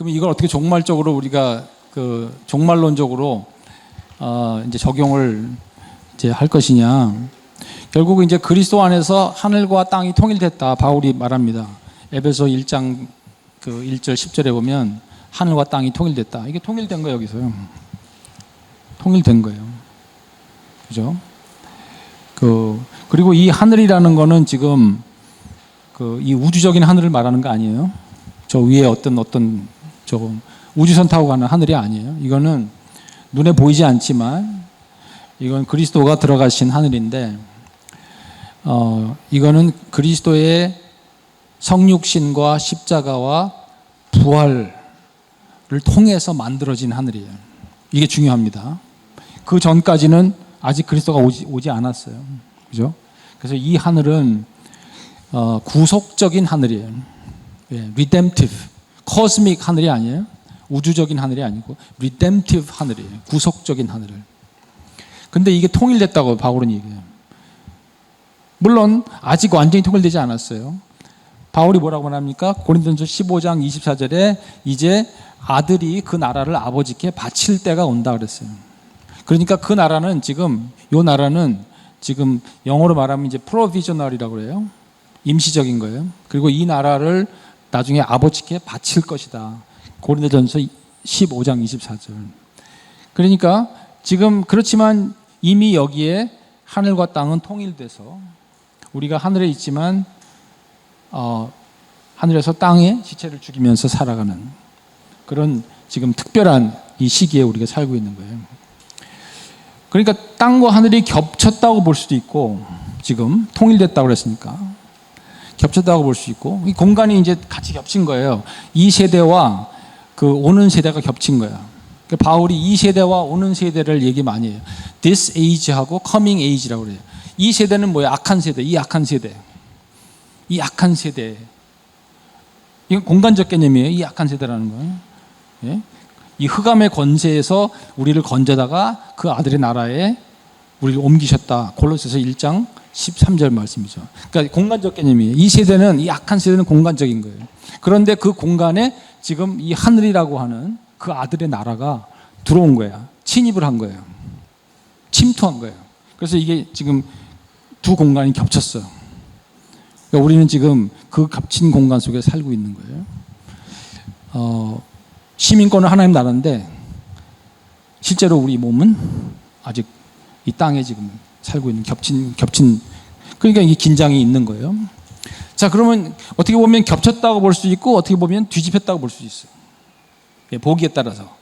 그럼 이걸 어떻게 종말적으로 우리가 그 종말론적으로 이제 적용을 이제 할 것이냐? 결국 이제 그리스도 안에서 하늘과 땅이 통일됐다. 바울이 말합니다. 에베소 1장 그 1절 10절에 보면 하늘과 땅이 통일됐다. 이게 통일된 거예요, 여기서요. 통일된 거예요. 그죠? 그리고 이 하늘이라는 거는 지금 이 우주적인 하늘을 말하는 거 아니에요. 저 위에 어떤 저 우주선 타고 가는 하늘이 아니에요. 이거는 눈에 보이지 않지만 이건 그리스도가 들어가신 하늘인데 이거는 그리스도의 성육신과 십자가와 부활을 통해서 만들어진 하늘이에요. 이게 중요합니다. 그 전까지는 아직 그리스도가 오지 않았어요. 그죠? 그래서 이 하늘은 구속적인 하늘이에요. 예, redemptive, cosmic 하늘이 아니에요. 우주적인 하늘이 아니고 redemptive 하늘이에요. 구속적인 하늘을. 근데 이게 통일됐다고 바울은 얘기해요. 물론 아직 완전히 통일되지 않았어요. 바울이 뭐라고 말합니까? 고린도전서 15장 24절에 이제 아들이 그 나라를 아버지께 바칠 때가 온다 그랬어요. 그러니까 그 나라는 지금 영어로 말하면 이제 provisional이라고 그래요. 임시적인 거예요. 그리고 이 나라를 나중에 아버지께 바칠 것이다. 고린도전서 15장 24절. 그러니까 지금 그렇지만 이미 여기에 하늘과 땅은 통일돼서 우리가 하늘에 있지만 하늘에서 땅에 지체를 죽이면서 살아가는 그런 지금 특별한 이 시기에 우리가 살고 있는 거예요. 그러니까 땅과 하늘이 겹쳤다고 볼 수도 있고 지금 통일됐다고 그랬으니까 겹쳤다고 볼 수 있고 이 공간이 이제 같이 겹친 거예요. 이 세대와 그 오는 세대가 겹친 거야. 바울이 이 세대와 오는 세대를 얘기 많이 해요. This age하고 coming age라고 그래요. 이 세대는 뭐예요? 악한 세대. 이 악한 세대. 이 악한 세대. 이건 공간적 개념이에요. 이 악한 세대라는 거예요. 예? 이 흑암의 권세에서 우리를 건져다가 그 아들의 나라에 우리를 옮기셨다. 골로새서 1장 13절 말씀이죠. 그러니까 공간적 개념이에요. 이 세대는, 이 악한 세대는 공간적인 거예요. 그런데 그 공간에 지금 이 하늘이라고 하는 그 아들의 나라가 들어온 거야. 침입을 한 거예요. 침투한 거예요. 그래서 이게 지금 두 공간이 겹쳤어요. 그러니까 우리는 지금 그 겹친 공간 속에 살고 있는 거예요. 시민권은 하나님 나라인데 실제로 우리 몸은 아직 이 땅에 지금 살고 있는 겹친 그러니까 이게 긴장이 있는 거예요. 자, 그러면 어떻게 보면 겹쳤다고 볼 수 있고 어떻게 보면 뒤집혔다고 볼 수 있어요. 예, 보기에 따라서.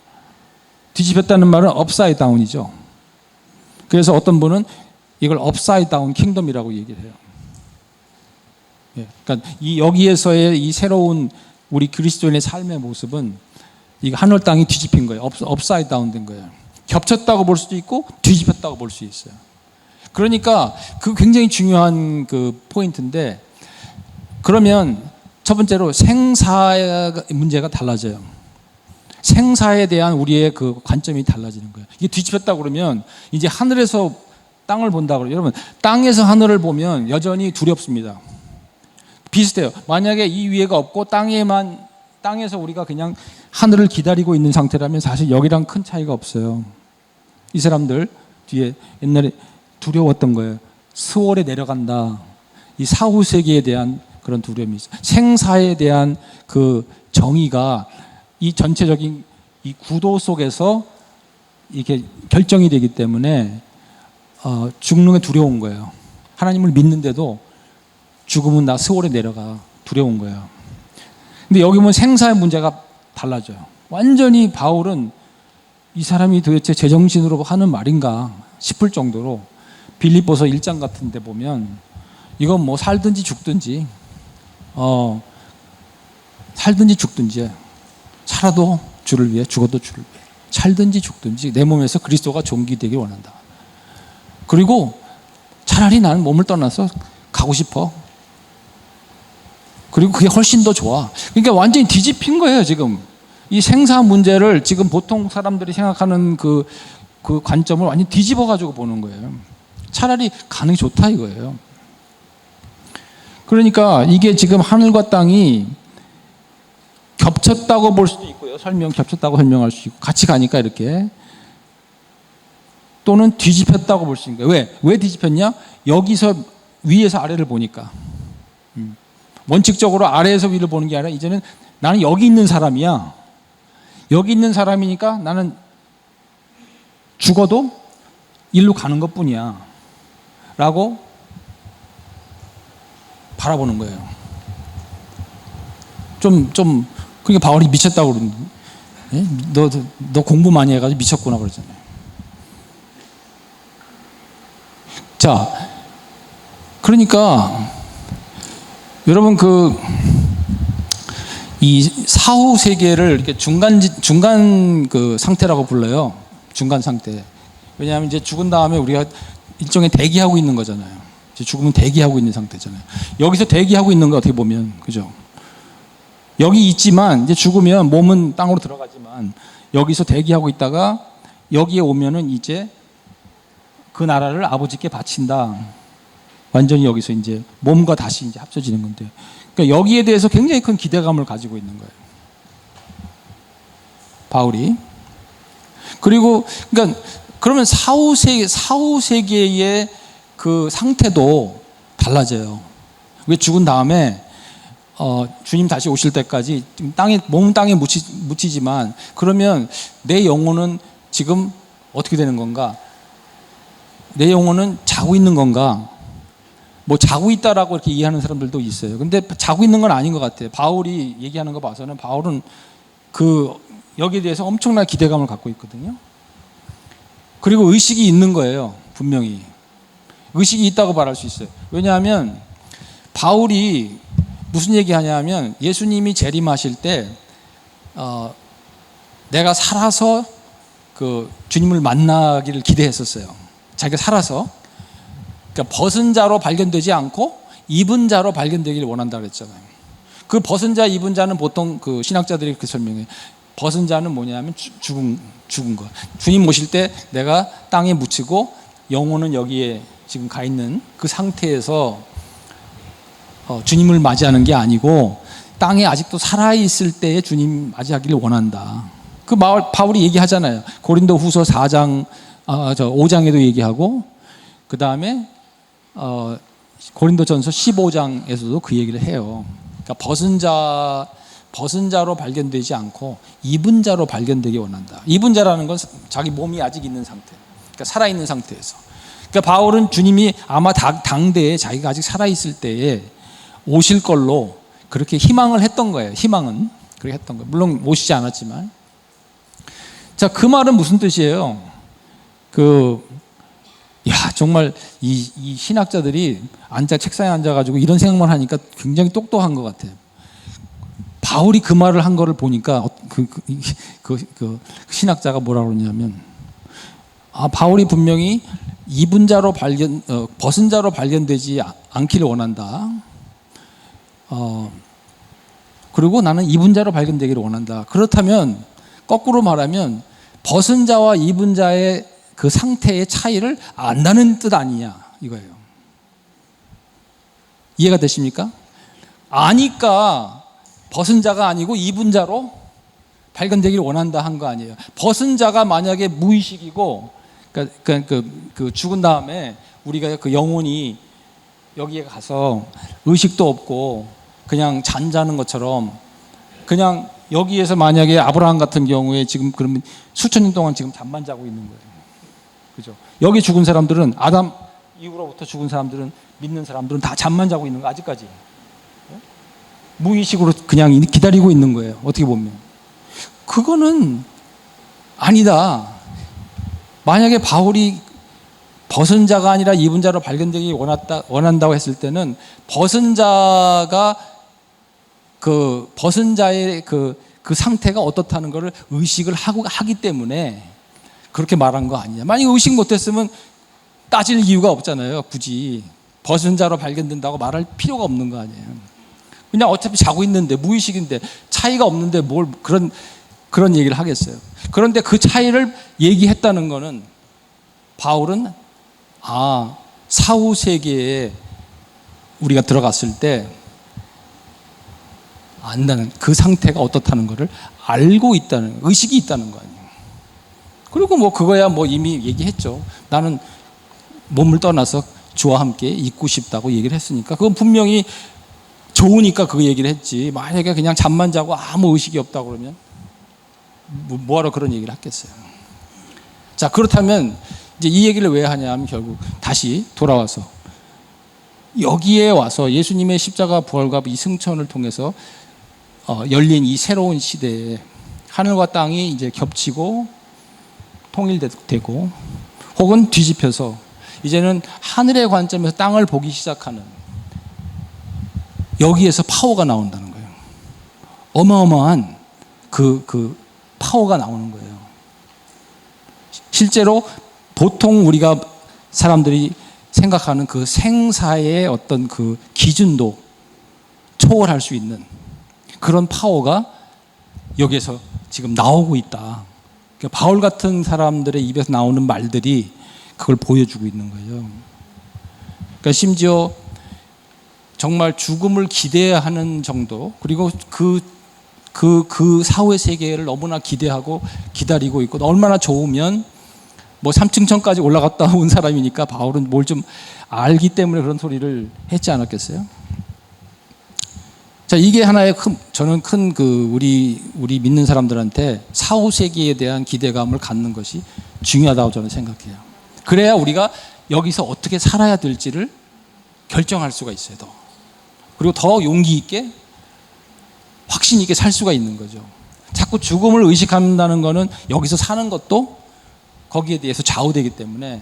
뒤집혔다는 말은 업사이드 다운이죠. 그래서 어떤 분은 이걸 업사이드 다운 킹덤이라고 얘기를 해요. 예, 그러니까 여기에서의 이 새로운 우리 그리스도인의 삶의 모습은 이 하늘 땅이 뒤집힌 거예요. 업사이드 다운 된 거예요. 겹쳤다고 볼 수도 있고 뒤집혔다고 볼 수 있어요. 그러니까 그 굉장히 중요한 그 포인트인데 그러면 첫 번째로 생사 문제가 달라져요. 생사에 대한 우리의 그 관점이 달라지는 거예요. 이게 뒤집혔다고 그러면 이제 하늘에서 땅을 본다고 그래요. 여러분, 땅에서 하늘을 보면 여전히 두렵습니다. 비슷해요. 만약에 이 위에가 없고 땅에서 우리가 그냥 하늘을 기다리고 있는 상태라면 사실 여기랑 큰 차이가 없어요. 이 사람들 뒤에 옛날에 두려웠던 거예요. 스월에 내려간다. 이 사후 세계에 대한 그런 두려움이 있어요. 생사에 대한 그 정의가 이 전체적인 이 구도 속에서 이렇게 결정이 되기 때문에 죽는 게 두려운 거예요. 하나님을 믿는데도 죽으면 나 스월에 내려가 두려운 거예요. 근데 여기 보면 생사의 문제가 달라져요. 완전히 바울은 이 사람이 도대체 제정신으로 하는 말인가 싶을 정도로 빌립보서 1장 같은 데 보면 이건 뭐 살든지 죽든지 살든지 죽든지 살아도 주를 위해 죽어도 주를 위해 살든지 죽든지 내 몸에서 그리스도가 존귀되길 원한다. 그리고 차라리 나는 몸을 떠나서 가고 싶어. 그리고 그게 훨씬 더 좋아. 그러니까 완전히 뒤집힌 거예요. 지금 이 생사 문제를 지금 보통 사람들이 생각하는 그 관점을 완전히 뒤집어 가지고 보는 거예요. 차라리 가는 게 좋다 이거예요. 그러니까 이게 지금 하늘과 땅이 겹쳤다고 볼 수도 있고요. 겹쳤다고 설명할 수 있고, 같이 가니까 이렇게. 또는 뒤집혔다고 볼 수 있는 거예요. 왜 뒤집혔냐? 여기서 위에서 아래를 보니까. 원칙적으로 아래에서 위를 보는 게 아니라 이제는 나는 여기 있는 사람이야. 여기 있는 사람이니까 나는 죽어도 일로 가는 것 뿐이야. 라고 바라보는 거예요. 그러니까 바울이 미쳤다고 그러는데. 너 공부 많이 해가지고 미쳤구나 그러잖아요. 자, 그러니까 여러분 이 사후 세계를 이렇게 중간 그 상태라고 불러요. 중간 상태. 왜냐하면 이제 죽은 다음에 우리가 일종의 대기하고 있는 거잖아요. 이제 죽으면 대기하고 있는 상태잖아요. 여기서 대기하고 있는 거 어떻게 보면, 그죠? 여기 있지만 이제 죽으면 몸은 땅으로 들어가지만 여기서 대기하고 있다가 여기에 오면은 이제 그 나라를 아버지께 바친다. 완전히 여기서 이제 몸과 다시 이제 합쳐지는 건데, 그러니까 여기에 대해서 굉장히 큰 기대감을 가지고 있는 거예요, 바울이. 그리고 그러니까 그러면 사후 세계의 그 상태도 달라져요. 왜 죽은 다음에 주님 다시 오실 때까지 몸은 땅에 묻히지만 그러면 내 영혼은 지금 어떻게 되는 건가? 내 영혼은 자고 있는 건가? 뭐 자고 있다라고 이렇게 이해하는 사람들도 있어요. 근데 자고 있는 건 아닌 것 같아요. 바울이 얘기하는 거 봐서는 바울은 여기에 대해서 엄청난 기대감을 갖고 있거든요. 그리고 의식이 있는 거예요. 분명히 의식이 있다고 말할 수 있어요. 왜냐하면 바울이 무슨 얘기하냐면 예수님이 재림하실 때 내가 살아서 그 주님을 만나기를 기대했었어요. 자기가 살아서, 그러니까 벗은 자로 발견되지 않고 입은 자로 발견되기를 원한다 그랬잖아요. 그 벗은 자, 입은 자는 보통 그 신학자들이 그렇게 설명해요. 벗은 자는 뭐냐면 죽은 거. 주님 오실 때 내가 땅에 묻히고 영혼은 여기에 지금 가 있는 그 상태에서 주님을 맞이하는 게 아니고 땅에 아직도 살아있을 때에 주님 맞이하기를 원한다. 그 바울이 얘기하잖아요. 고린도 후서 5장에도 얘기하고, 그 다음에 고린도 전서 15장에서도 그 얘기를 해요. 그러니까 벗은 자로 발견되지 않고 입은 자로 발견되기 원한다. 입은 자라는 건 자기 몸이 아직 있는 상태, 그러니까 살아있는 상태에서. 그러니까 바울은 주님이 아마 당대에 자기가 아직 살아있을 때에 오실 걸로 그렇게 희망을 했던 거예요. 희망은 그렇게 했던 거예요. 물론 오시지 않았지만. 자, 그 말은 무슨 뜻이에요? 정말 이 신학자들이 책상에 앉아가지고 이런 생각만 하니까 굉장히 똑똑한 것 같아요. 바울이 그 말을 한 거를 보니까 그 신학자가 뭐라 그러냐면, 바울이 분명히 벗은 자로 발견되지 않기를 원한다. 그리고 나는 입은 자로 발견되기를 원한다. 그렇다면 거꾸로 말하면 벗은 자와 입은 자의 그 상태의 차이를 안다는 뜻 아니냐 이거예요. 이해가 되십니까? 아니까 벗은 자가 아니고 입은 자로 발견되기를 원한다 한 거 아니에요. 벗은 자가 만약에 무의식이고, 그러니까 그 죽은 다음에 우리가 그 영혼이 여기에 가서 의식도 없고 그냥 잠자는 것처럼, 그냥 여기에서 만약에 아브라함 같은 경우에 지금 그러면 수천 년 동안 지금 잠만 자고 있는 거예요. 그죠? 여기 죽은 사람들은, 아담 이후로부터 죽은 사람들은, 믿는 사람들은 다 잠만 자고 있는 거 아직까지. 무의식으로 그냥 기다리고 있는 거예요. 어떻게 보면. 그거는 아니다. 만약에 바울이 벗은 자가 아니라 입은 자로 발견되기 원한다고 했을 때는 벗은 자가 벗은 자의 그 상태가 어떻다는 것을 의식을 하기 때문에 그렇게 말한 거 아니냐. 만약에 의식 못했으면 따질 이유가 없잖아요. 굳이 벗은 자로 발견된다고 말할 필요가 없는 거 아니에요. 그냥 어차피 자고 있는데, 무의식인데, 차이가 없는데 뭘 그런 얘기를 하겠어요. 그런데 그 차이를 얘기했다는 거는, 바울은 사후 세계에 우리가 들어갔을 때 안다는 그 상태가 어떻다는 것을 알고 있다는 의식이 있다는 거 아니에요. 그리고 뭐 그거야 뭐 이미 얘기했죠. 나는 몸을 떠나서 주와 함께 있고 싶다고 얘기를 했으니까 그건 분명히 좋으니까 그 얘기를 했지. 만약에 그냥 잠만 자고 아무 의식이 없다 그러면 뭐하러 그런 얘기를 하겠어요. 자, 그렇다면 이제 이 얘기를 왜 하냐면 결국 다시 돌아와서 여기에 와서 예수님의 십자가 부활과 이 승천을 통해서 열린 이 새로운 시대에 하늘과 땅이 이제 겹치고 통일되고 혹은 뒤집혀서 이제는 하늘의 관점에서 땅을 보기 시작하는 여기에서 파워가 나온다는 거예요. 어마어마한 그 파워가 나오는 거예요. 실제로 보통 우리가 사람들이 생각하는 그 생사의 어떤 그 기준도 초월할 수 있는 그런 파워가 여기에서 지금 나오고 있다. 그러니까 바울 같은 사람들의 입에서 나오는 말들이 그걸 보여주고 있는 거예요. 그러니까 심지어 정말 죽음을 기대하는 정도, 그리고 그 사후의 세계를 너무나 기대하고 기다리고 있고, 얼마나 좋으면 뭐 3층천까지 올라갔다 온 사람이니까 바울은 뭘 좀 알기 때문에 그런 소리를 했지 않았겠어요? 자, 이게 하나의 저는 큰 우리 믿는 사람들한테 사후 세계에 대한 기대감을 갖는 것이 중요하다고 저는 생각해요. 그래야 우리가 여기서 어떻게 살아야 될지를 결정할 수가 있어요. 그리고 더 용기 있게 확신 있게 살 수가 있는 거죠. 자꾸 죽음을 의식한다는 것은 여기서 사는 것도 거기에 대해서 좌우되기 때문에,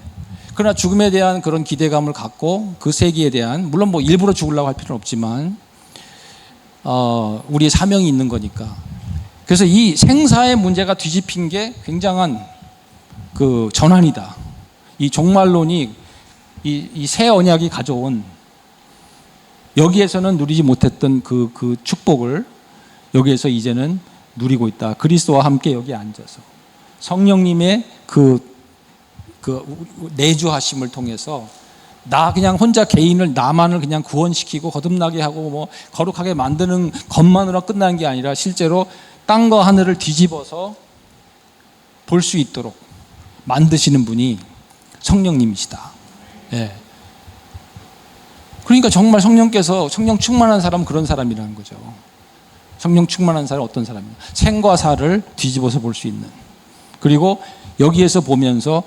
그러나 죽음에 대한 그런 기대감을 갖고 그 세계에 대한, 물론 뭐 일부러 죽으려고 할 필요는 없지만 우리의 사명이 있는 거니까. 그래서 이 생사의 문제가 뒤집힌 게 굉장한 그 전환이다. 이 종말론이 이 새 언약이 가져온, 여기에서는 누리지 못했던 그 축복을 여기에서 이제는 누리고 있다. 그리스도와 함께 여기 앉아서 성령님의 그 내주하심을 통해서 나 그냥 혼자 개인을 나만을 그냥 구원시키고 거듭나게 하고 뭐 거룩하게 만드는 것만으로 끝나는 게 아니라 실제로 땅과 하늘을 뒤집어서 볼 수 있도록 만드시는 분이 성령님이시다. 예. 그러니까 정말 성령께서, 성령 충만한 사람은 그런 사람이라는 거죠. 성령 충만한 사람은 어떤 사람이냐? 생과 사를 뒤집어서 볼 수 있는, 그리고 여기에서 보면서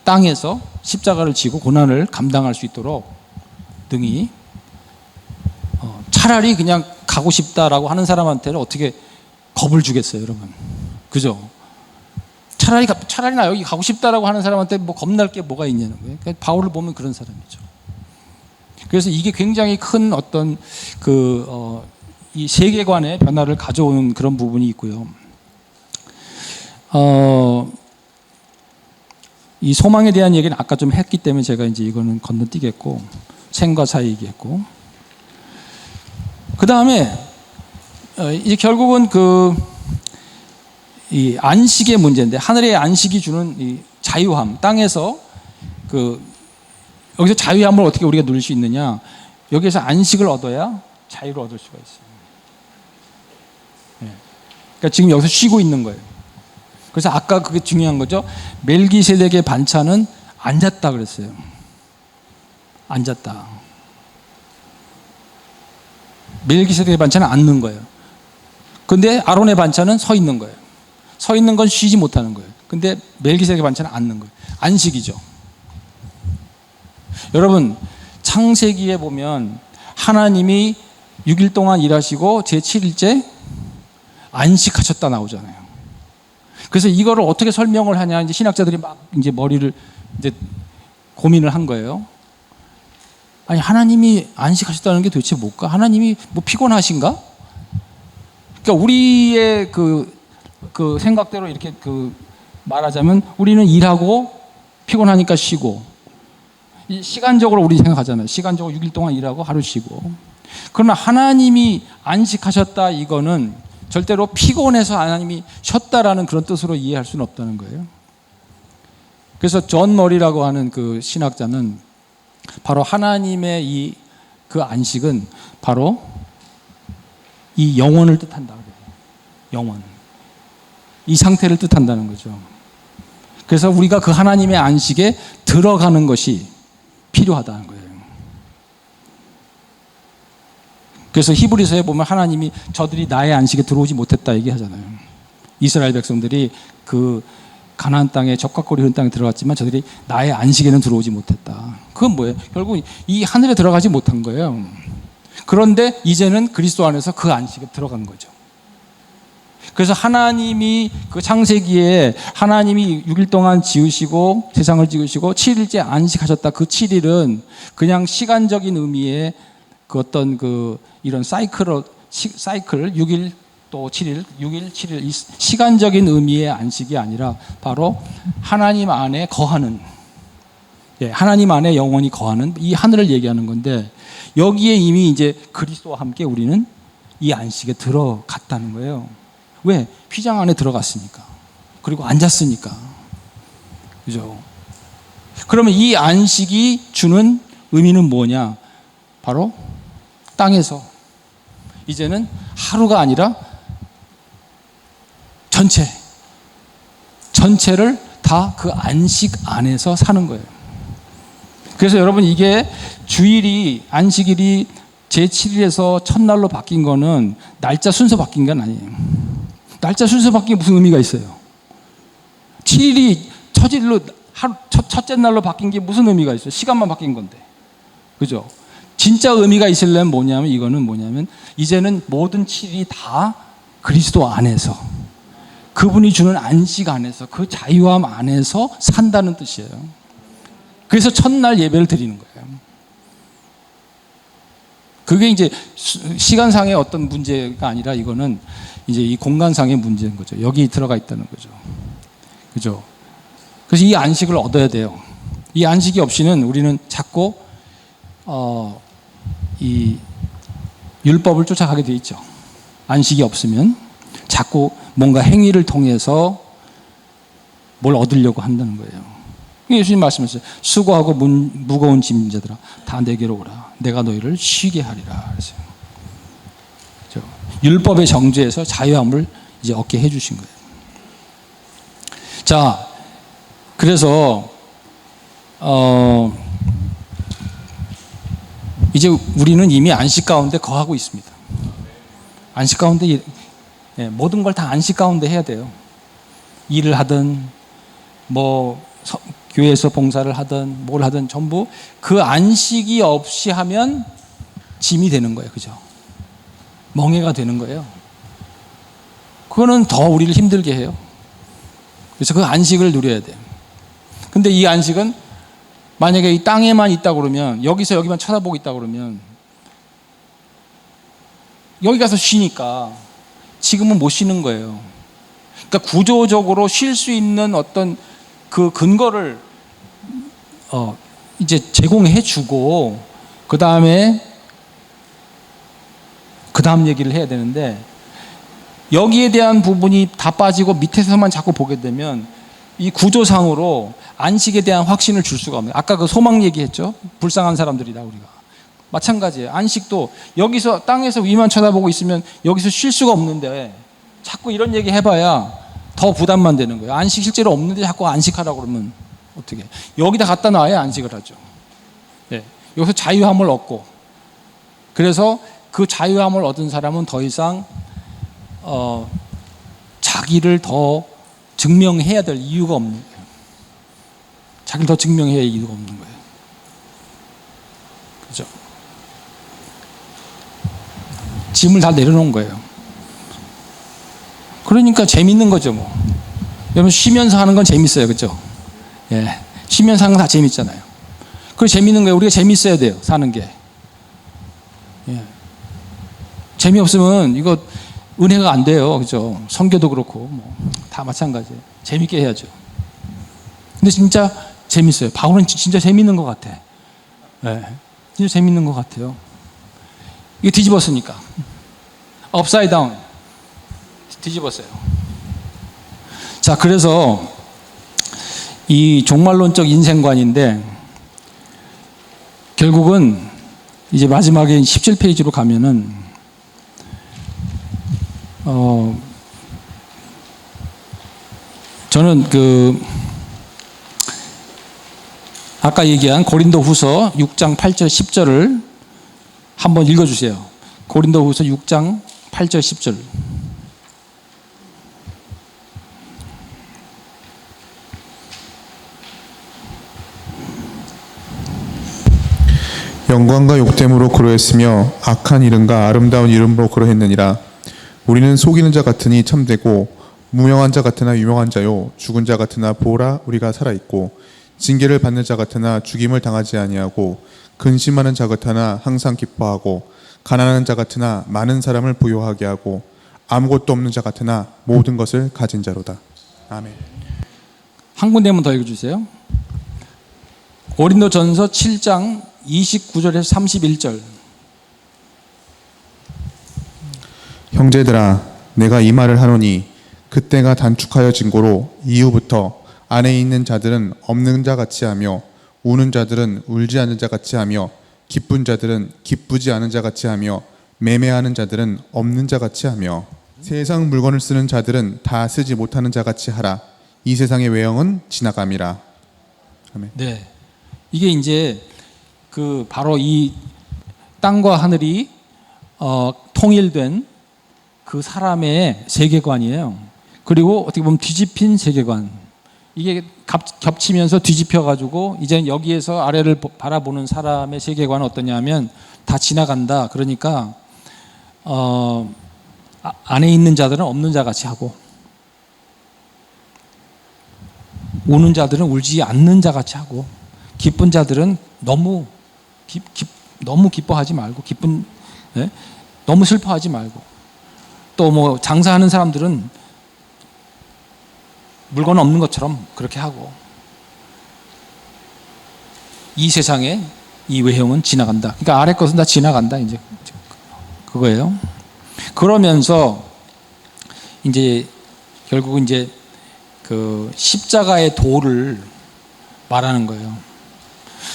땅에서 십자가를 지고 고난을 감당할 수 있도록 등이, 차라리 그냥 가고 싶다라고 하는 사람한테는 어떻게 겁을 주겠어요, 여러분? 그죠? 차라리 나 여기 가고 싶다라고 하는 사람한테 뭐 겁날 게 뭐가 있냐는 거예요. 그러니까 바울을 보면 그런 사람이죠. 그래서 이게 굉장히 큰 어떤 이 세계관의 변화를 가져오는 그런 부분이 있고요. 이 소망에 대한 얘기는 아까 좀 했기 때문에 제가 이제 이거는 건너뛰겠고, 생과 사 얘기했고, 그 다음에 이제 결국은 이 안식의 문제인데, 하늘의 안식이 주는 이 자유함, 땅에서 여기서 자유함을 어떻게 우리가 누릴 수 있느냐? 여기에서 안식을 얻어야 자유를 얻을 수가 있어요. 네. 그러니까 지금 여기서 쉬고 있는 거예요. 그래서 아까 그게 중요한 거죠. 멜기세덱의 반찬은 앉았다 그랬어요. 앉았다. 멜기세덱의 반찬은 앉는 거예요. 근데 아론의 반찬은 서 있는 거예요. 서 있는 건 쉬지 못하는 거예요. 근데 멜기세덱의 반찬은 앉는 거예요. 안식이죠. 여러분, 창세기에 보면 하나님이 6일 동안 일하시고 제7일째 안식하셨다 나오잖아요. 그래서 이거를 어떻게 설명을 하냐, 이제 신학자들이 막 이제 머리를 이제 고민을 한 거예요. 아니, 하나님이 안식하셨다는 게 도대체 뭘까? 하나님이 뭐 피곤하신가? 그러니까 우리의 그 생각대로 이렇게 말하자면 우리는 일하고 피곤하니까 쉬고, 이 시간적으로 우리 생각하잖아요. 시간적으로 6일 동안 일하고 하루 쉬고. 그러나 하나님이 안식하셨다, 이거는 절대로 피곤해서 하나님이 쉬었다라는 그런 뜻으로 이해할 수는 없다는 거예요. 그래서 존 머리라고 하는 그 신학자는 바로 하나님의 그 안식은 바로 이 영혼을 뜻한다 그래요. 영혼. 이 상태를 뜻한다는 거죠. 그래서 우리가 그 하나님의 안식에 들어가는 것이 필요하다는 거예요. 그래서 히브리서에 보면 하나님이 저들이 나의 안식에 들어오지 못했다 얘기하잖아요. 이스라엘 백성들이 그 가나안 땅에 적과 꿀이 흐른 땅에 들어갔지만 저들이 나의 안식에는 들어오지 못했다. 그건 뭐예요? 결국 이 하늘에 들어가지 못한 거예요. 그런데 이제는 그리스도 안에서 그 안식에 들어간 거죠. 그래서 하나님이 그 창세기에 하나님이 6일 동안 지으시고 세상을 지으시고 7일째 안식하셨다. 그 7일은 그냥 시간적인 의미의 그 어떤 그 이런 사이클 6일 또 7일, 6일, 7일 이 시간적인 의미의 안식이 아니라 바로 하나님 안에 거하는, 하나님 안에 영원히 거하는 이 하늘을 얘기하는 건데, 여기에 이미 이제 그리스도와 함께 우리는 이 안식에 들어갔다는 거예요. 왜? 휘장 안에 들어갔으니까. 그리고 앉았으니까. 그죠? 그러면 이 안식이 주는 의미는 뭐냐? 바로 땅에서 이제는 하루가 아니라 전체를 다 그 안식 안에서 사는 거예요. 그래서 여러분, 이게 주일이, 안식일이 제7일에서 첫날로 바뀐 거는 날짜 순서 바뀐 건 아니에요. 날짜 순서 바뀐 게 무슨 의미가 있어요? 7일이 첫째 날로 바뀐 게 무슨 의미가 있어요? 시간만 바뀐 건데. 그죠? 진짜 의미가 있으려면 뭐냐면, 이거는 뭐냐면, 이제는 모든 7일이 다 그리스도 안에서, 그분이 주는 안식 안에서, 그 자유함 안에서 산다는 뜻이에요. 그래서 첫날 예배를 드리는 거예요. 그게 이제 시간상의 어떤 문제가 아니라 이거는 이제 이 공간상의 문제인 거죠. 여기 들어가 있다는 거죠. 그죠? 그래서 이 안식을 얻어야 돼요. 이 안식이 없이는 우리는 자꾸 이 율법을 쫓아가게 돼 있죠. 안식이 없으면 자꾸 뭔가 행위를 통해서 뭘 얻으려고 한다는 거예요. 예수님 말씀하셨어요. 수고하고 무거운 짐진 자들아 다 내게로 오라. 내가 너희를 쉬게 하리라. 그랬어요. 그렇죠? 율법의 정죄에서 자유함을 이제 얻게 해주신 거예요. 자, 그래서 이제 우리는 이미 안식 가운데 거하고 있습니다. 안식 가운데 모든 걸 다 안식 가운데 해야 돼요. 일을 하든 교회에서 봉사를 하든 뭘 하든 전부 그 안식이 없이 하면 짐이 되는 거예요. 그죠? 멍해가 되는 거예요. 그거는 더 우리를 힘들게 해요. 그래서 그 안식을 누려야 돼요. 근데 이 안식은 만약에 이 땅에만 있다 그러면, 여기서 여기만 쳐다보고 있다 그러면, 여기 가서 쉬니까 지금은 못 쉬는 거예요. 그러니까 구조적으로 쉴 수 있는 어떤 그 근거를 이제 제공해 주고, 그 다음 얘기를 해야 되는데, 여기에 대한 부분이 다 빠지고 밑에서만 자꾸 보게 되면 이 구조상으로 안식에 대한 확신을 줄 수가 없어요. 아까 그 소망 얘기했죠. 불쌍한 사람들이다 우리가. 마찬가지예요. 안식도 여기서 땅에서 위만 쳐다보고 있으면 여기서 쉴 수가 없는데 자꾸 이런 얘기 해봐야 더 부담만 되는 거예요. 안식 실제로 없는데 자꾸 안식하라고 그러면 어떻게? 여기다 갖다 놔야 안식을 하죠. 네. 여기서 자유함을 얻고, 그래서 그 자유함을 얻은 사람은 더 이상 자기를 더 증명해야 될 이유가 없는 거예요. 자기를 더 증명해야 할 이유가 없는 거예요. 그죠? 짐을 다 내려놓은 거예요. 그러니까 재밌는 거죠, 뭐. 여러분, 쉬면서 하는 건 재밌어요. 그죠? 예. 쉬면서 하는 건 다 재밌잖아요. 그리고 재밌는 거예요. 우리가 재밌어야 돼요, 사는 게. 예. 재미없으면 이거 은혜가 안 돼요. 그죠? 선교도 그렇고, 다 마찬가지예요. 재밌게 해야죠. 근데 진짜 재밌어요. 바울은 진짜 재밌는 것 같아. 예. 진짜 재밌는 것 같아요. 이게 뒤집었으니까. 업사이드 다운. 뒤집었어요. 자, 그래서 이 종말론적 인생관인데, 결국은 이제 마지막에 17페이지로 가면은 저는 아까 얘기한 고린도후서 6장 8절 10절을 한번 읽어주세요. 고린도후서 6장 8절 10절. 영광과 욕됨으로 그러했으며 악한 이름과 아름다운 이름으로 그러했느니라. 우리는 속이는 자 같으니 참되고 무명한 자 같으나 유명한 자요 죽은 자 같으나 보라 우리가 살아있고 징계를 받는 자 같으나 죽임을 당하지 아니하고 근심하는 자 같으나 항상 기뻐하고 가난한 자 같으나 많은 사람을 부요하게 하고 아무것도 없는 자 같으나 모든 것을 가진 자로다. 아멘. 한 군데만 더 읽어주세요. 고린도전서 7장 29절에서 31절. 형제들아 내가 이 말을 하노니 그때가 단축하여 진고로 이후부터 안에 있는 자들은 없는 자 같이 하며 우는 자들은 울지 않는 자 같이 하며 기쁜 자들은 기쁘지 않은 자 같이 하며 매매하는 자들은 없는 자 같이 하며 세상 물건을 쓰는 자들은 다 쓰지 못하는 자 같이 하라. 이 세상의 외형은 지나감이라. 아멘. 네, 이게 이제 바로 이 땅과 하늘이 통일된 그 사람의 세계관이에요. 그리고 어떻게 보면 뒤집힌 세계관. 이게 겹치면서 뒤집혀가지고 이제 여기에서 아래를 바라보는 사람의 세계관은 어떠냐면 다 지나간다. 그러니까 안에 있는 자들은 없는 자 같이 하고 우는 자들은 울지 않는 자 같이 하고 기쁜 자들은 너무 기뻐하지 말고 너무 슬퍼하지 말고 또 뭐 장사하는 사람들은 물건 없는 것처럼 그렇게 하고 이 세상에 이 외형은 지나간다. 그러니까 아래 것은 다 지나간다. 이제 그거예요. 그러면서 이제 결국은 이제 십자가의 도를 말하는 거예요.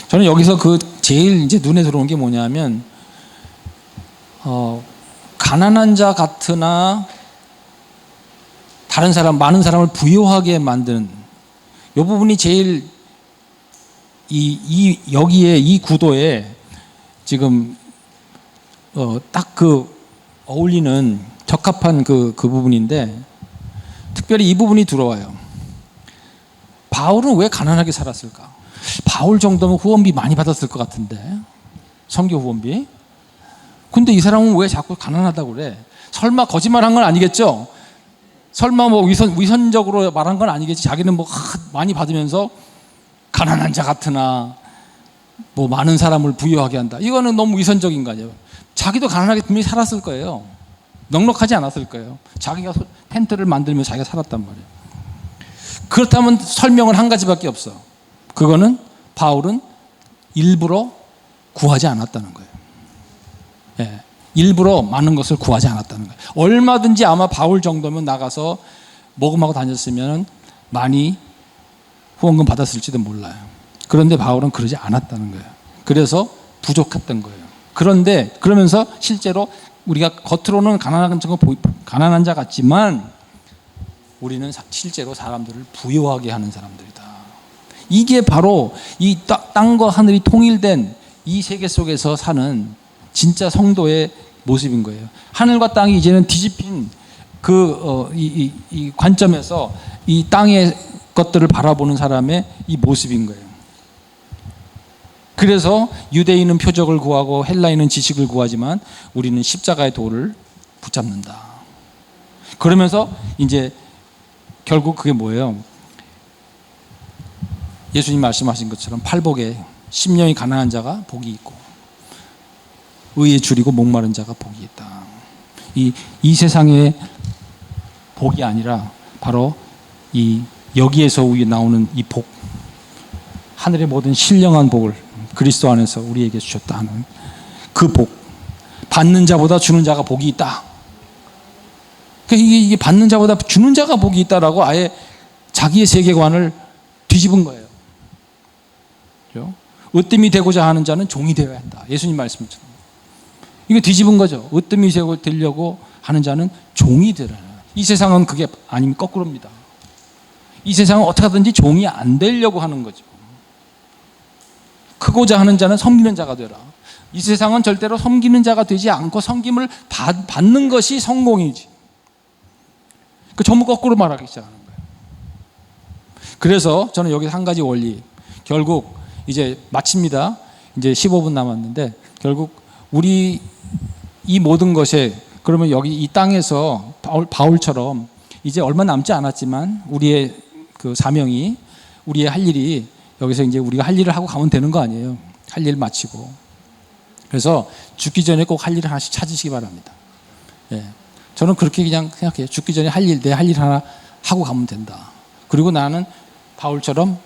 저는 여기서 제일 이제 눈에 들어온 게 뭐냐면 가난한 자 같으나 많은 사람을 부유하게 만드는 이 부분이 제일 여기에 이 구도에 지금 딱 어울리는 적합한 그 부분인데 특별히 이 부분이 들어와요. 바울은 왜 가난하게 살았을까? 바울 정도면 후원비 많이 받았을 것 같은데 선교 후원비. 근데 이 사람은 왜 자꾸 가난하다고 그래? 설마 거짓말한 건 아니겠죠? 설마 뭐 위선적으로 말한 건 아니겠지? 자기는 뭐 많이 받으면서 가난한 자 같으나 뭐 많은 사람을 부유하게 한다. 이거는 너무 위선적인 거 아니에요? 자기도 가난하게 분명히 살았을 거예요. 넉넉하지 않았을 거예요. 자기가 텐트를 만들면서 자기가 살았단 말이에요. 그렇다면 설명은 한 가지밖에 없어. 그거는 바울은 일부러 구하지 않았다는 거예요. 예, 일부러 많은 것을 구하지 않았다는 거예요. 얼마든지 아마 바울 정도면 나가서 모금하고 다녔으면 많이 후원금 받았을지도 몰라요. 그런데 바울은 그러지 않았다는 거예요. 그래서 부족했던 거예요. 그런데 그러면서 실제로 우리가 겉으로는 가난한 자 같지만 우리는 실제로 사람들을 부유하게 하는 사람들이다. 이게 바로 이 땅과 하늘이 통일된 이 세계 속에서 사는 진짜 성도의 모습인 거예요. 하늘과 땅이 이제는 뒤집힌 이 관점에서 이 땅의 것들을 바라보는 사람의 이 모습인 거예요. 그래서 유대인은 표적을 구하고 헬라인은 지식을 구하지만 우리는 십자가의 도를 붙잡는다. 그러면서 이제 결국 그게 뭐예요? 예수님 말씀하신 것처럼 팔복에 심령이 가난한 자가 복이 있고 의에 줄이고 목마른 자가 복이 있다. 이 세상의 복이 아니라 바로 여기에서 나오는 이 복, 하늘의 모든 신령한 복을 그리스도 안에서 우리에게 주셨다 하는 그 복, 받는 자보다 주는 자가 복이 있다. 그러니까 이게 받는 자보다 주는 자가 복이 있다라고 아예 자기의 세계관을 뒤집은 거예요. 그렇죠? 으뜸이 되고자 하는 자는 종이 되어야 한다. 예수님 말씀처럼. 이거 뒤집은 거죠. 으뜸이 되려고 하는 자는 종이 되라. 이 세상은 그게 아니면 거꾸로입니다. 이 세상은 어떻게 하든지 종이 안 되려고 하는 거죠. 크고자 하는 자는 섬기는 자가 되라. 이 세상은 절대로 섬기는 자가 되지 않고 섬김을 받는 것이 성공이지. 그 전부 거꾸로 말하기 시작하는 거예요. 그래서 저는 여기 한 가지 원리, 결국 이제 마칩니다. 이제 15분 남았는데 결국 우리 이 모든 것에, 그러면 여기 이 땅에서 바울처럼 이제 얼마 남지 않았지만 우리의 그 사명이, 우리의 할 일이 여기서 이제 우리가 할 일을 하고 가면 되는 거 아니에요. 할 일 마치고. 그래서 죽기 전에 꼭 할 일을 하나씩 찾으시기 바랍니다. 예. 저는 그렇게 그냥 생각해요. 죽기 전에 할 일, 내 할 일 하나 하고 가면 된다. 그리고 나는 바울처럼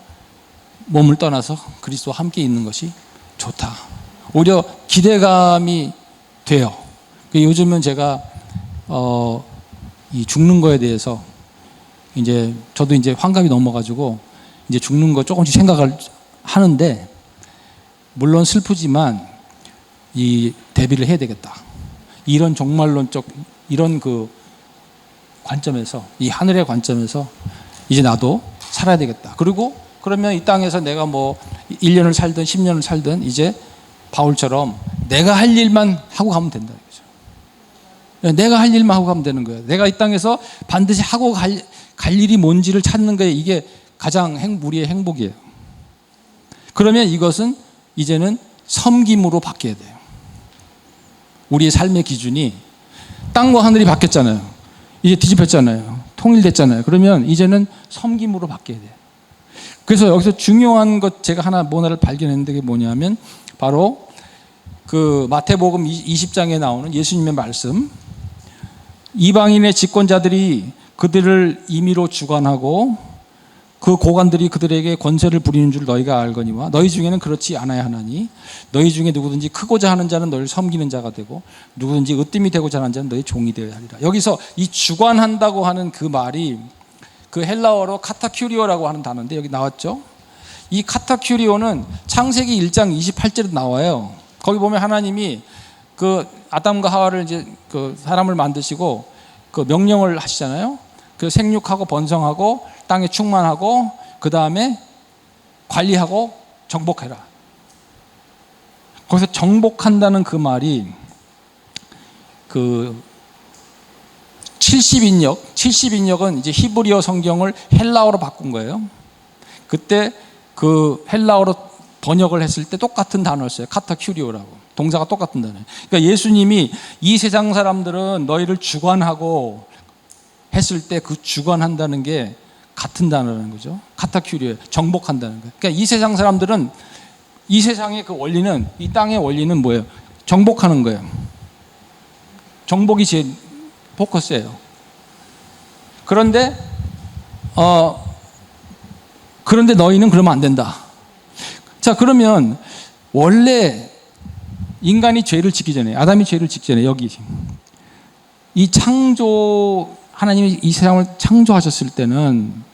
몸을 떠나서 그리스도와 함께 있는 것이 좋다. 오히려 기대감이 돼요. 요즘은 제가 이 죽는 거에 대해서 이제 저도 이제 환갑이 넘어가지고 이제 죽는 거 조금씩 생각을 하는데, 물론 슬프지만 이 대비를 해야 되겠다. 이런 종말론적 이런 그 관점에서, 이 하늘의 관점에서 이제 나도 살아야 되겠다. 그리고 그러면 이 땅에서 내가 뭐 1년을 살든 10년을 살든 이제 바울처럼 내가 할 일만 하고 가면 된다. 내가 할 일만 하고 가면 되는 거예요. 내가 이 땅에서 반드시 하고 갈 일이 뭔지를 찾는 거예요. 이게 가장 우리의 행복이에요. 그러면 이것은 이제는 섬김으로 바뀌어야 돼요. 우리의 삶의 기준이 땅과 하늘이 바뀌었잖아요. 이제 뒤집혔잖아요. 통일됐잖아요. 그러면 이제는 섬김으로 바뀌어야 돼요. 그래서 여기서 중요한 것 제가 하나를 발견했는데, 그게 뭐냐면 바로 그 마태복음 20장에 나오는 예수님의 말씀, 이방인의 집권자들이 그들을 임의로 주관하고 그 고관들이 그들에게 권세를 부리는 줄 너희가 알거니와 너희 중에는 그렇지 않아야 하나니 너희 중에 누구든지 크고자 하는 자는 너희를 섬기는 자가 되고 누구든지 으뜸이 되고자 하는 자는 너희 종이 되어야 하리라. 여기서 이 주관한다고 하는 그 말이 그 헬라어로 카타큐리오라고 하는 단어인데 여기 나왔죠. 이 카타큐리오는 창세기 1장 28절에 나와요. 거기 보면 하나님이 그 아담과 하와를 이제 그 사람을 만드시고 그 명령을 하시잖아요. 그 생육하고 번성하고 땅에 충만하고 그 다음에 관리하고 정복해라. 거기서 정복한다는 그 말이 그 70인역은 이제 히브리어 성경을 헬라어로 바꾼 거예요. 그때 그 헬라어로 번역을 했을 때 똑같은 단어였어요. 카타큐리오라고. 동사가 똑같은 단어예요. 그러니까 예수님이 이 세상 사람들은 너희를 주관하고 했을 때 그 주관한다는 게 같은 단어라는 거죠. 카타큐리오, 정복한다는 거예요. 그러니까 이 세상 사람들은, 이 세상의 그 원리는, 이 땅의 원리는 뭐예요? 정복하는 거예요. 정복이 제일 포커스예요. 그런데 너희는 그러면 안 된다. 자, 그러면 원래 인간이 죄를 짓기 전에, 아담이 죄를 짓기 전에 여기 이 하나님이 이 세상을 창조하셨을 때는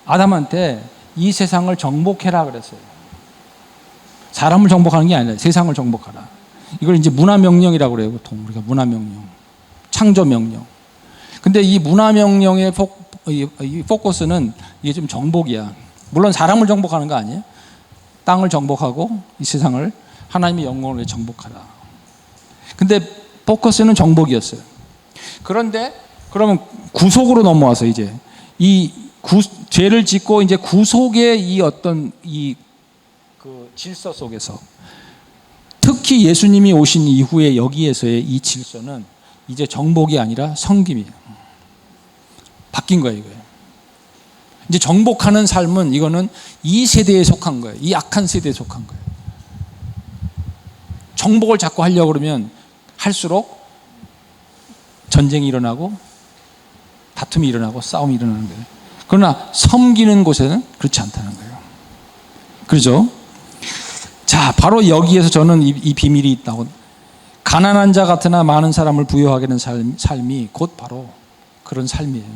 아담한테 이 세상을 정복해라 그랬어요. 사람을 정복하는 게 아니라 세상을 정복하라. 이걸 이제 문화명령이라고 그래요. 보통 우리가 문화명령, 창조명령. 근데 이 문화명령의 포커스는 이게 좀 정복이야. 물론 사람을 정복하는 거 아니에요. 땅을 정복하고 이 세상을 하나님의 영광을 위해 정복하라. 근데 포커스는 정복이었어요. 그런데 그러면 구속으로 넘어와서 이제 이 죄를 짓고 이제 구속의 이 어떤 그 질서 속에서, 특히 예수님이 오신 이후에 여기에서의 이 질서는 이제 정복이 아니라 섬김이에요. 바뀐 거예요, 이거예요. 이제 정복하는 삶은 이거는 이 세대에 속한 거예요. 이 악한 세대에 속한 거예요. 정복을 자꾸 하려고 그러면 할수록 전쟁이 일어나고 다툼이 일어나고 싸움이 일어나는 거예요. 그러나 섬기는 곳에는 그렇지 않다는 거예요. 그렇죠? 자, 바로 여기에서 저는 이 비밀이 있다고. 가난한 자 같으나 많은 사람을 부유하게 하는 삶이 곧 바로 그런 삶이에요.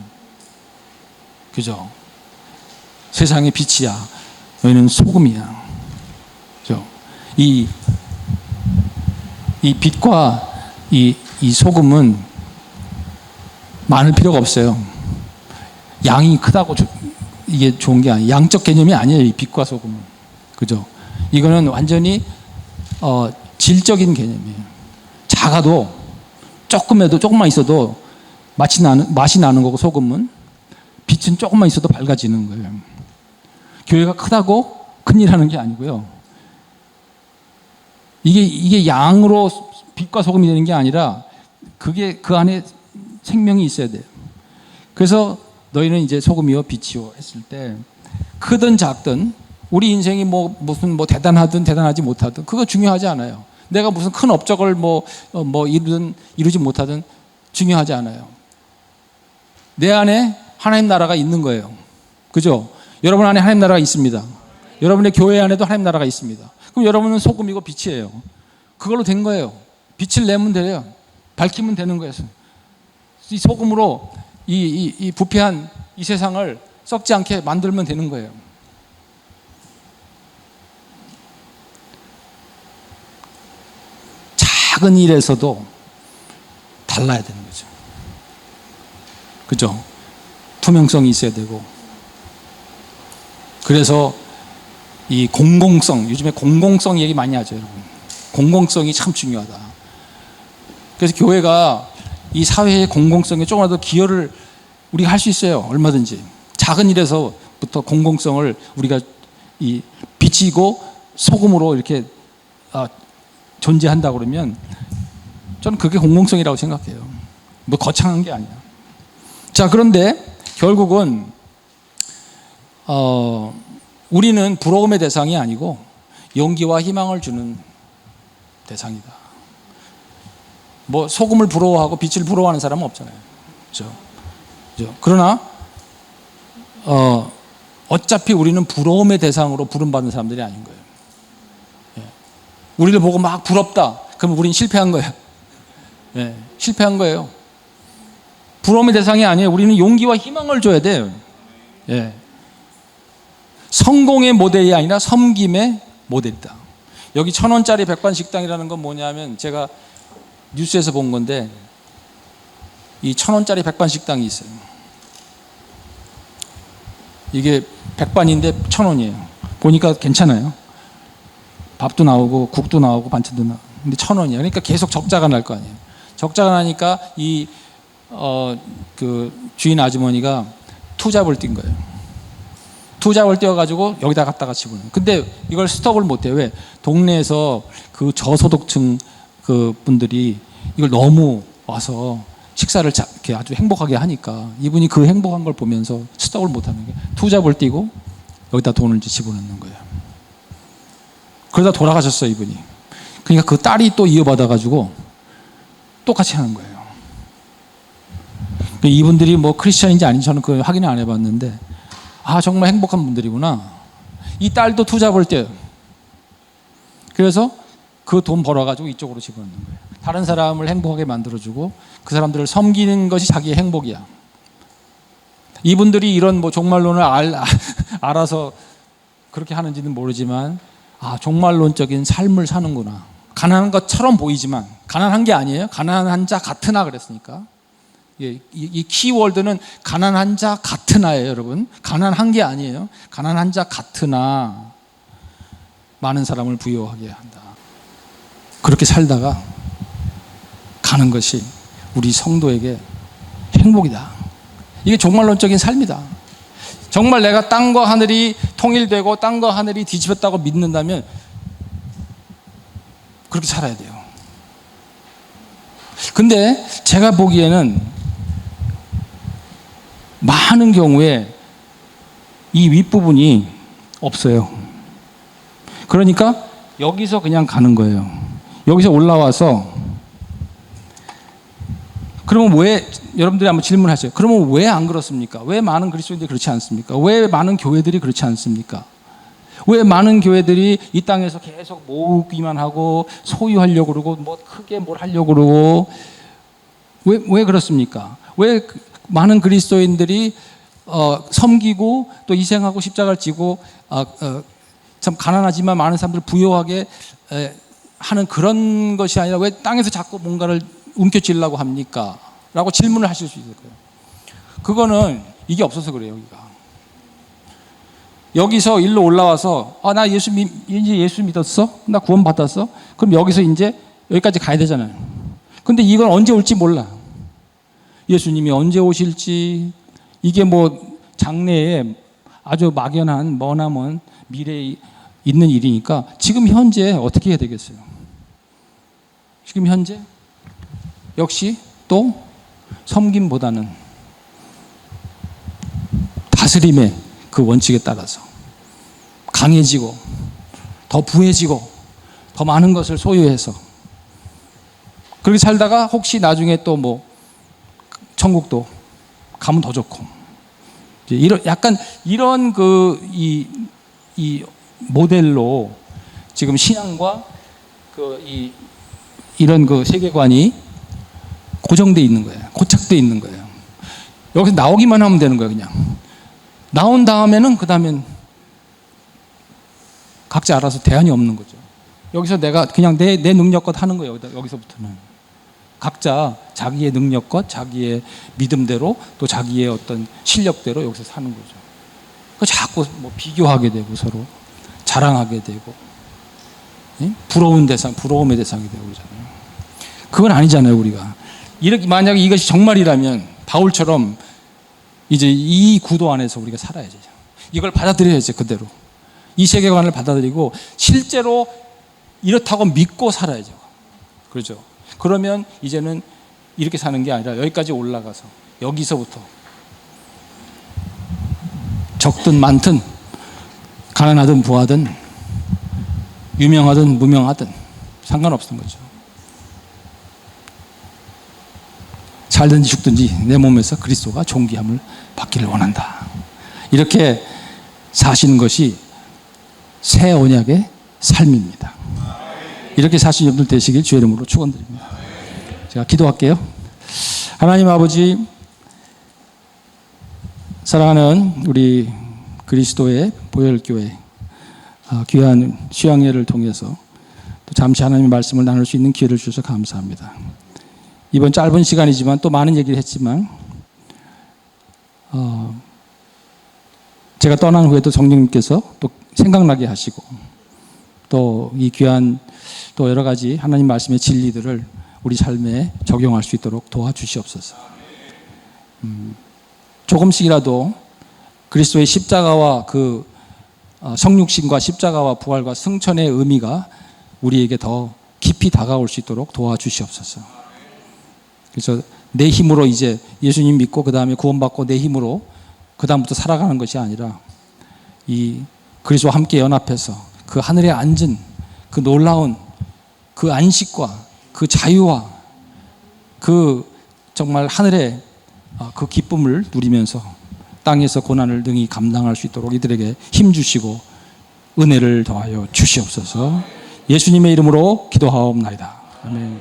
그죠? 세상의 빛이야. 너희는 소금이야. 그죠? 이 빛과 이 소금은 많을 필요가 없어요. 양이 크다고 이게 좋은 게 아니에요. 양적 개념이 아니에요. 이 빛과 소금은. 그죠? 이거는 완전히 질적인 개념이에요. 작아도 조금만 있어도 맛이 나는 거고, 소금은 빛은 조금만 있어도 밝아지는 거예요. 교회가 크다고 큰일 하는 게 아니고요. 이게 양으로 빛과 소금이 되는 게 아니라 그게 그 안에 생명이 있어야 돼요. 그래서 너희는 이제 소금이요 빛이요 했을 때 크든 작든 우리 인생이 무슨 대단하든 대단하지 못하든 그거 중요하지 않아요. 내가 무슨 큰 업적을 이루지 못하든 중요하지 않아요. 내 안에 하나님 나라가 있는 거예요. 그죠? 여러분 안에 하나님 나라가 있습니다. 여러분의 교회 안에도 하나님 나라가 있습니다. 그럼 여러분은 소금이고 빛이에요. 그걸로 된 거예요. 빛을 내면 돼요. 밝히면 되는 거예요. 이 소금으로 이 부패한 이 세상을 썩지 않게 만들면 되는 거예요. 작은 일에서도 달라야 되는 거죠. 그죠? 투명성이 있어야 되고. 그래서 이 공공성, 요즘에 공공성 얘기 많이 하죠, 여러분. 공공성이 참 중요하다. 그래서 교회가 이 사회의 공공성에 조금이라도 기여를 우리가 할 수 있어요. 얼마든지. 작은 일에서부터 공공성을 우리가 이 빛이고 소금으로 이렇게 존재한다 그러면 저는 그게 공공성이라고 생각해요. 거창한 게 아니야. 자, 그런데 결국은 우리는 부러움의 대상이 아니고 용기와 희망을 주는 대상이다. 소금을 부러워하고 빛을 부러워하는 사람은 없잖아요. 그렇죠? 그러나 어차피 우리는 부러움의 대상으로 부름받는 사람들이 아닌 거예요. 우리를 보고 막 부럽다. 그럼 우리는 실패한 거예요. 실패한 거예요. 부러움의 대상이 아니에요. 우리는 용기와 희망을 줘야 돼요. 성공의 모델이 아니라 섬김의 모델이다. 여기 1,000원짜리 백반식당이라는 건 뭐냐면 제가 뉴스에서 본 건데 이 1,000원짜리 백반식당이 있어요. 이게 백반인데 1,000원이에요. 보니까 괜찮아요. 밥도 나오고 국도 나오고 반찬도 나오고. 근데 1,000원이에요. 그러니까 계속 적자가 날 거 아니에요. 적자가 나니까 그 주인 아주머니가 투잡을 뛴 거예요. 투잡을 띄워가지고 여기다 갖다가 집어넣어요. 근데 이걸 스톱을 못해요. 왜? 동네에서 그 저소득층 그 분들이 이걸 너무 와서 식사를 이렇게 아주 행복하게 하니까 이분이 그 행복한 걸 보면서 스톱을 못하는 거예요. 투잡을 띄고 여기다 돈을 집어넣는 거예요. 그러다 돌아가셨어요, 이분이. 그러니까 그 딸이 또 이어받아가지고 똑같이 하는 거예요. 이분들이 크리스천인지 아닌지 저는 그 확인을 안 해봤는데 정말 행복한 분들이구나. 이 딸도 투잡을 떼요. 그래서 그 돈 벌어가지고 이쪽으로 집어넣는 거예요. 다른 사람을 행복하게 만들어주고 그 사람들을 섬기는 것이 자기의 행복이야. 이분들이 이런 종말론을 알아서 그렇게 하는지는 모르지만 종말론적인 삶을 사는구나. 가난한 것처럼 보이지만 가난한 게 아니에요. 가난한 자 같으나 그랬으니까. 이 키워드는 가난한 자 같으나예요, 여러분. 가난한 게 아니에요. 가난한 자 같으나 많은 사람을 부유하게 한다. 그렇게 살다가 가는 것이 우리 성도에게 행복이다. 이게 종말론적인 삶이다. 정말 내가 땅과 하늘이 통일되고 땅과 하늘이 뒤집혔다고 믿는다면 그렇게 살아야 돼요. 근데 제가 보기에는 많은 경우에 이 윗부분이 없어요. 그러니까 여기서 그냥 가는 거예요. 여기서 올라와서 그러면 왜 여러분들이 한번 질문하세요. 그러면 왜 안 그렇습니까? 왜 많은 그리스도인들이 그렇지 않습니까? 왜 많은 교회들이 그렇지 않습니까? 왜 많은 교회들이 이 땅에서 계속 모으기만 하고 소유하려고 그러고 크게 뭘 하려고 그러고 왜 그렇습니까? 왜 많은 그리스도인들이 섬기고 또 희생하고 십자가를 지고 참 가난하지만 많은 사람들을 부유하게 하는 그런 것이 아니라 왜 땅에서 자꾸 뭔가를 움켜쥐려고 합니까? 라고 질문을 하실 수 있을 거예요. 그거는 이게 없어서 그래요. 여기서 일로 올라와서 나 이제 예수 믿었어? 나 구원 받았어? 그럼 여기서 이제 여기까지 가야 되잖아요. 근데 이건 언제 올지 몰라. 예수님이 언제 오실지, 이게 뭐 장래에 아주 막연한 머나먼 미래에 있는 일이니까 지금 현재 어떻게 해야 되겠어요? 지금 현재 역시 또 섬김보다는 다스림의 그 원칙에 따라서 강해지고 더 부해지고 더 많은 것을 소유해서 그렇게 살다가 혹시 나중에 또 뭐 천국도 가면 더 좋고, 이런 약간 이런 이 모델로 지금 신앙과 이런 세계관이 고정돼 있는 거예요. 고착돼 있는 거예요. 여기서 나오기만 하면 되는 거예요. 그냥 나온 다음에는 그 다음엔 각자 알아서 대안이 없는 거죠. 여기서 내가 그냥 내 능력껏 하는 거예요. 여기서부터는 각자 자기의 능력껏 자기의 믿음대로 또 자기의 어떤 실력대로 여기서 사는 거죠. 자꾸 뭐 비교하게 되고 서로 자랑하게 되고, 부러움의 대상이 되고 그러잖아요. 그건 아니잖아요. 우리가 이렇게 만약에 이것이 정말이라면 바울처럼 이제 이 구도 안에서 우리가 살아야죠. 이걸 받아들여야죠. 그대로 이 세계관을 받아들이고 실제로 이렇다고 믿고 살아야죠. 그렇죠. 그러면 이제는 이렇게 사는 게 아니라 여기까지 올라가서 여기서부터 적든 많든 가난하든 부하든 유명하든 무명하든 상관없는 거죠. 살든지 죽든지 내 몸에서 그리스도가 존귀함을 받기를 원한다. 이렇게 사시는 것이 새 언약의 삶입니다. 이렇게 사시는 분들 되시길 주의 이름으로 축원드립니다. 제가 기도할게요. 하나님 아버지, 사랑하는 우리 그리스도의 보혈교회 귀한 수양회를 통해서 또 잠시 하나님의 말씀을 나눌 수 있는 기회를 주셔서 감사합니다. 이번 짧은 시간이지만 또 많은 얘기를 했지만 제가 떠난 후에도 성령님께서 또 생각나게 하시고 또 이 귀한 또 여러 가지 하나님 말씀의 진리들을 우리 삶에 적용할 수 있도록 도와주시옵소서. 조금씩이라도 그리스도의 십자가와 그 성육신과 십자가와 부활과 승천의 의미가 우리에게 더 깊이 다가올 수 있도록 도와주시옵소서. 그래서 내 힘으로 이제 예수님 믿고 그 다음에 구원받고 내 힘으로 그 다음부터 살아가는 것이 아니라 이 그리스도와 함께 연합해서 그 하늘에 앉은 그 놀라운 그 안식과 그 자유와 그 정말 하늘의 그 기쁨을 누리면서 땅에서 고난을 능히 감당할 수 있도록 이들에게 힘 주시고 은혜를 더하여 주시옵소서. 예수님의 이름으로 기도하옵나이다. 아멘.